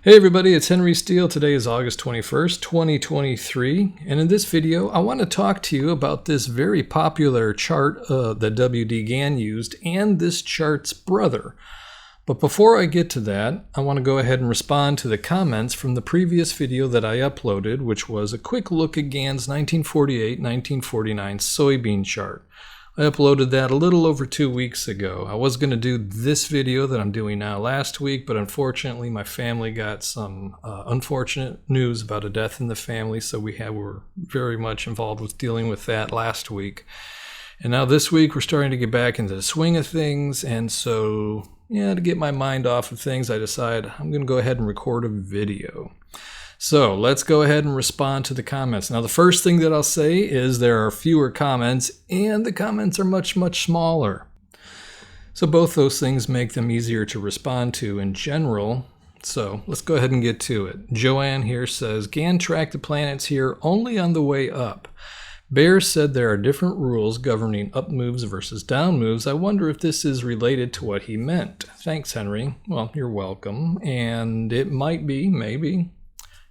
Hey everybody, it's hwsteele. Today is August 21st, 2023, and in this video I want to talk to you about this very popular chart that W.D. Gann used and this chart's brother. But before I get to that, I want to go ahead and respond to the comments from the previous video that I uploaded, which was a quick look at Gann's 1948-1949 soybean chart. I uploaded that a little over 2 weeks ago. I was going to do this video that I'm doing now last week, but unfortunately my family got some unfortunate news about a death in the family, so were very much involved with dealing with that last week. And now this week we're starting to get back into the swing of things, and so, to get my mind off of things, I decided I'm going to go ahead and record a video. So let's go ahead and respond to the comments. Now, the first thing that I'll say is there are fewer comments and the comments are much, much smaller. So both those things make them easier to respond to in general. So let's go ahead and get to it. Joanne here says, Gann tracked the planets here only on the way up. Bear said there are different rules governing up moves versus down moves. I wonder if this is related to what he meant. Thanks, Henry. Well, you're welcome. And it might be, maybe.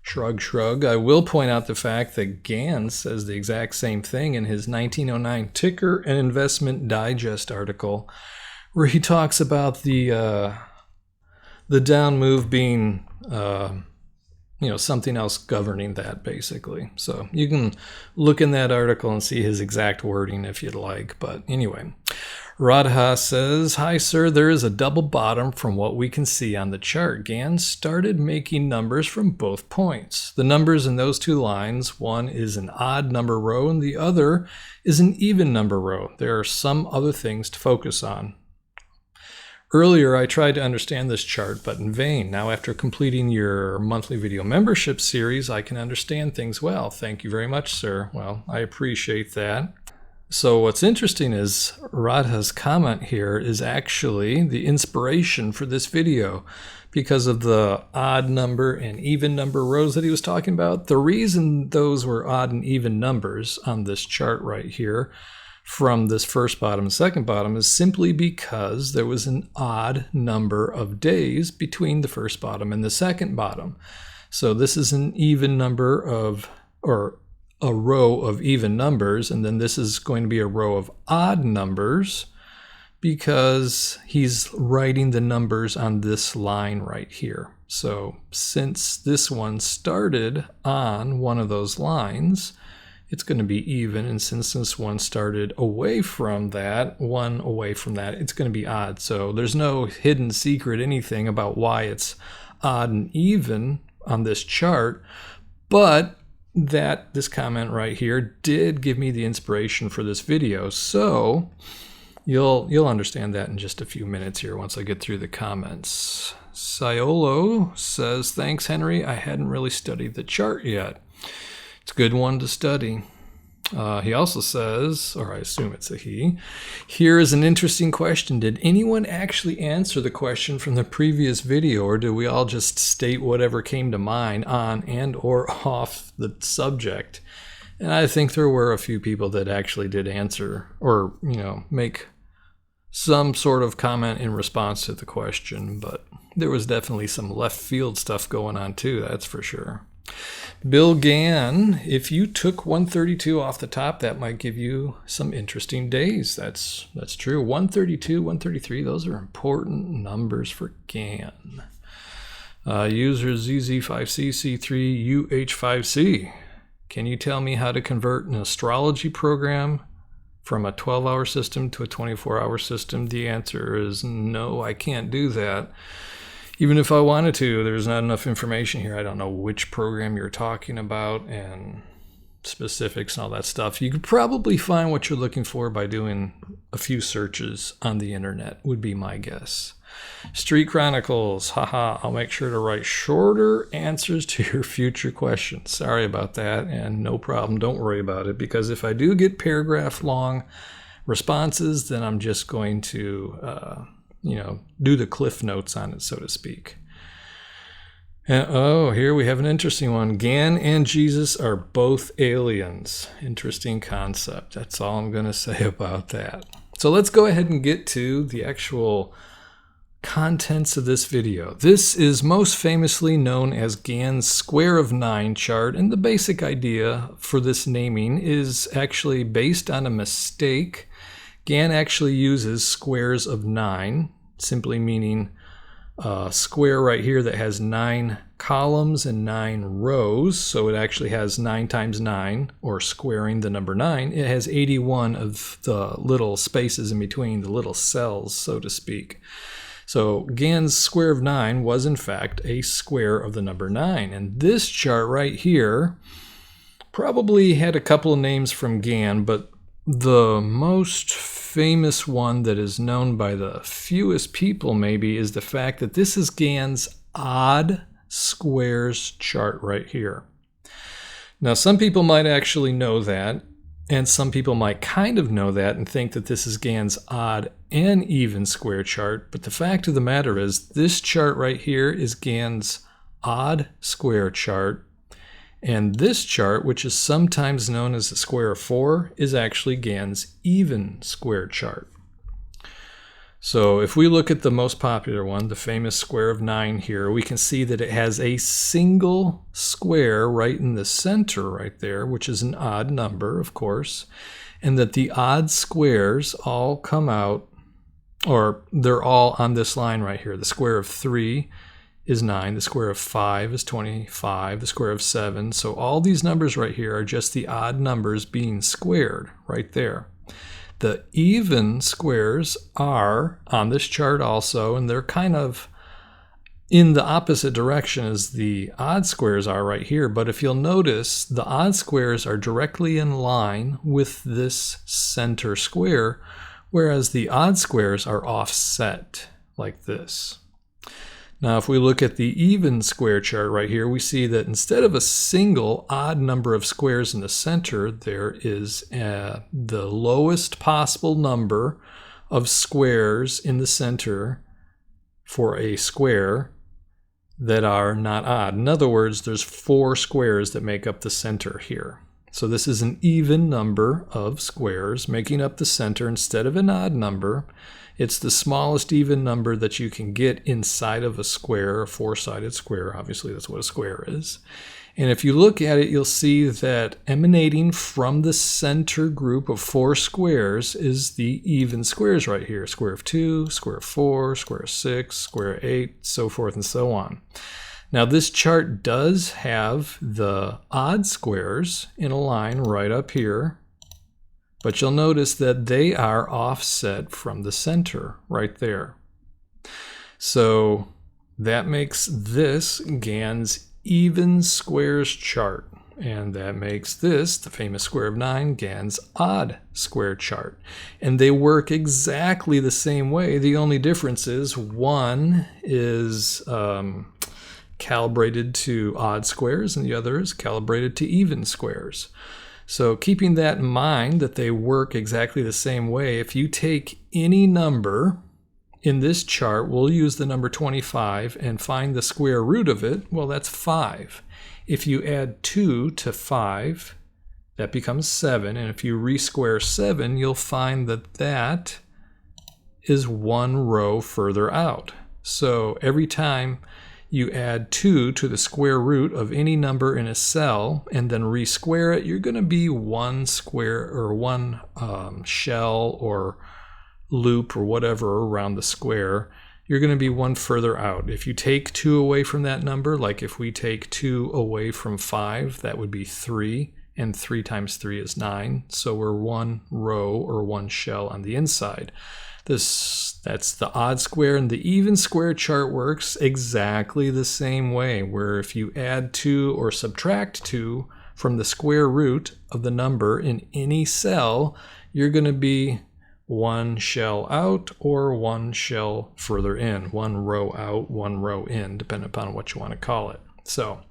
Shrug, shrug. I will point out the fact that Gann says the exact same thing in his 1909 Ticker and Investment Digest article, where he talks about the down move being, something else governing that, basically. So you can look in that article and see his exact wording if you'd like. But anyway, Radha says, Hi, sir. There is a double bottom from what we can see on the chart. Gann started making numbers from both points. The numbers in those two lines, one is an odd number row and the other is an even number row. There are some other things to focus on. Earlier, I tried to understand this chart, but in vain. Now, after completing your monthly video membership series, I can understand things well. Thank you very much, sir. Well, I appreciate that. So what's interesting is Radha's comment here is actually the inspiration for this video because of the odd number and even number rows that he was talking about. The reason those were odd and even numbers on this chart right here from this first bottom and second bottom is simply because there was an odd number of days between the first bottom and the second bottom. So this is an even number of, or a row of even numbers, and then this is going to be a row of odd numbers because he's writing the numbers on this line right here. So since this one started on one of those lines, it's going to be even, and since this one started away from that, one away from that, it's going to be odd. So there's no hidden secret anything about why it's odd and even on this chart, but this comment right here did give me the inspiration for this video. So you'll understand that in just a few minutes here once I get through the comments. Siolo says, thanks, Henry. I hadn't really studied the chart yet. It's a good one to study. He also says, or I assume it's a he, here is an interesting question. Did anyone actually answer the question from the previous video, or did we all just state whatever came to mind on and or off the subject? And I think there were a few people that actually did answer or, make some sort of comment in response to the question, but there was definitely some left field stuff going on too, that's for sure. Bill Gann, if you took 132 off the top, that might give you some interesting days. That's true. 132, 133, those are important numbers for Gann. User ZZ5C3UH5C. Can you tell me how to convert an astrology program from a 12-hour system to a 24-hour system? The answer is no, I can't do that. Even if I wanted to, there's not enough information here. I don't know which program you're talking about and specifics and all that stuff. You could probably find what you're looking for by doing a few searches on the internet, would be my guess. Street Chronicles, haha, I'll make sure to write shorter answers to your future questions. Sorry about that, and no problem, don't worry about it, because if I do get paragraph long responses, then I'm just going to do the cliff notes on it, so to speak. And here we have an interesting one. Gann and Jesus are both aliens. Interesting concept. That's all I'm going to say about that. So let's go ahead and get to the actual Contents of this video. This is most famously known as Gann's square of 9 chart, and the basic idea for this naming is actually based on a mistake. Gann actually uses squares of 9, simply meaning a square right here that has 9 columns and 9 rows, so it actually has 9 times 9, or squaring the number 9. It has 81 of the little spaces in between, the little cells, so to speak. So Gann's square of 9 was in fact a square of the number 9. And this chart right here probably had a couple of names from Gann, but the most famous one that is known by the fewest people maybe is the fact that this is Gann's odd squares chart right here. Now some people might actually know that, and some people might kind of know that and think that this is Gann's odd and even square chart, but the fact of the matter is this chart right here is Gann's odd square chart, and this chart, which is sometimes known as the square of 4, is actually Gann's even square chart. So if we look at the most popular one, the famous square of 9 here, we can see that it has a single square right in the center right there, which is an odd number, of course, and that the odd squares all come out, or they're all on this line right here. The square of 3 is 9, the square of 5 is 25, the square of 7. So all these numbers right here are just the odd numbers being squared right there. The even squares are on this chart also, and they're kind of in the opposite direction as the odd squares are right here. But if you'll notice, the odd squares are directly in line with this center square, whereas the odd squares are offset like this. Now, if we look at the even square chart right here, we see that instead of a single odd number of squares in the center, there is the lowest possible number of squares in the center for a square that are not odd. In other words, there's 4 squares that make up the center here. So this is an even number of squares making up the center instead of an odd number. It's the smallest even number that you can get inside of a square, a 4-sided square. Obviously, that's what a square is. And if you look at it, you'll see that emanating from the center group of 4 squares is the even squares right here. Square of 2, square of 4, square of 6, square of 8, so forth and so on. Now, this chart does have the odd squares in a line right up here, but you'll notice that they are offset from the center right there. So that makes this Gann's even squares chart, and that makes this, the famous square of 9, Gann's odd square chart. And they work exactly the same way. The only difference is one is calibrated to odd squares and the other is calibrated to even squares. So keeping that in mind, that they work exactly the same way, if you take any number in this chart, we'll use the number 25 and find the square root of it, well, that's 5. If you add 2 to 5, that becomes 7, and if you re-square 7, you'll find that that is 1 row further out. So every time you add 2 to the square root of any number in a cell and then re-square it, you're going to be 1 square or 1 shell or loop or whatever around the square. You're going to be 1 further out. If you take 2 away from that number, like if we take 2 away from 5, that would be 3, and 3 times 3 is 9. So we're 1 row or 1 shell on the inside. That's the odd square, and the even square chart works exactly the same way, where if you add 2 or subtract 2 from the square root of the number in any cell, you're going to be 1 shell out or 1 shell further in, 1 row out, 1 row in, depending upon what you want to call it. So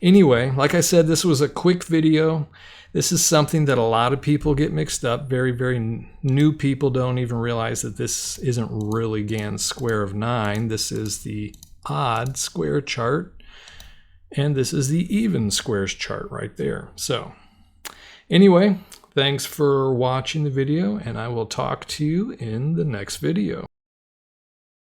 anyway, like I said, this was a quick video. This is something that a lot of people get mixed up. Very, very new people don't even realize that this isn't really Gann's square of 9. This is the odd square chart, and this is the even squares chart right there. So anyway, thanks for watching the video, and I will talk to you in the next video.